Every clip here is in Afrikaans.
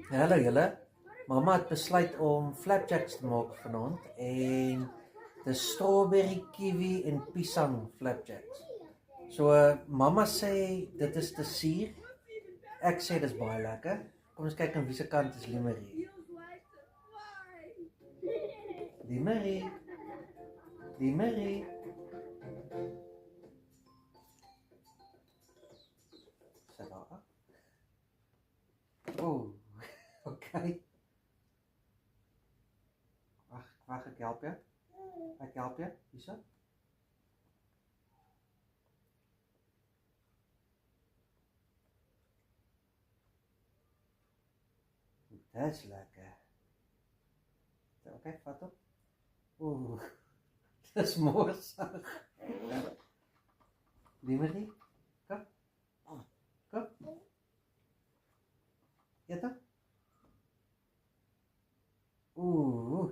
Hallo julle. Mamma het besluit om flapjacks te maak vanaand en dis strawberry, kiwi en pisang flapjacks. So mamma sê dit is te suur. Ek sê dis baie lekker. Kom ons kyk aan wie se kant is Limerie. Limerie. Limerie. Sit daar. Oh, okay. Wag, ek help jou. Ek help jou. Hierso. Dis lekker. Okay, vat op. Oeh, dis morsig. Limerie, kom. Kom. Eet dan. Oeh.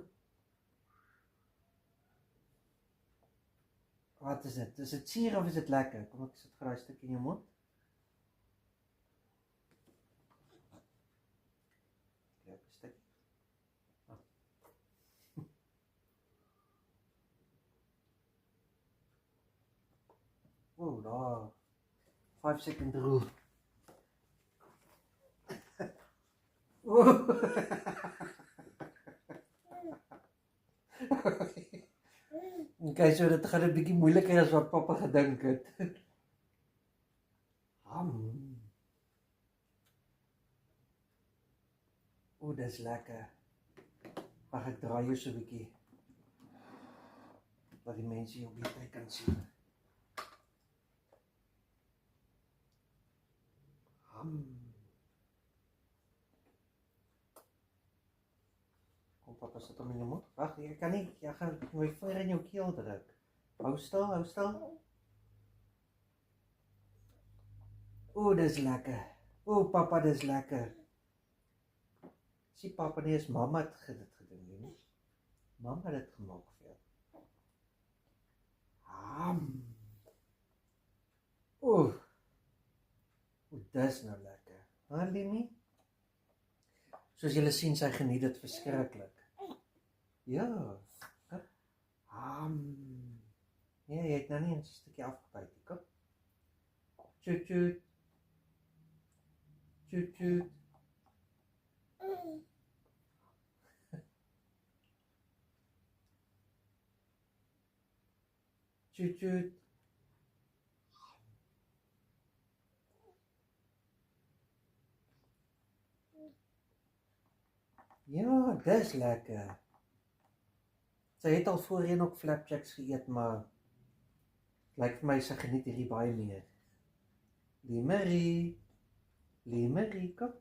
Wat is dit? Is dit suur of is dit lekker? Kom ek sit graai stuk in jou mond. Kijk, 'n stukkie. Oh. Oeh, daar. 5-second rule. Oeh. Okay, so dit gaan 'n bietjie moeiliker as wat pappa gedink het. Oeh, dis lekker. Wag, ek draai jou so 'n bietjie. Laat die mense jou beter kan sien. Kom papa, sit hom in jou mond. Wag, jy kan nie, jy gaan my vinger in jou keel druk. Hou stil, hou stil. Oeh, dis lekker. Oeh, papa, dis lekker. Sien papa, nie is mamma het dit gedoen nie. Mamma het dit gemaak vir jou. Oeh. Oeh, dis nou lekker. Liemie? Soos julle sien, sy geniet dit verskriklik. Ja. Nee, jy het nou nie 'n stukkie afgebyt nie, kom. Tjoet, tjoet. Tjoet, tjoet. Tjoet, tjoet. Ja, dis lekker. Sy het al voorheen ook flapjacks geëet, maar lyk vir my sy geniet hierdie baie meer. Limerie, kom.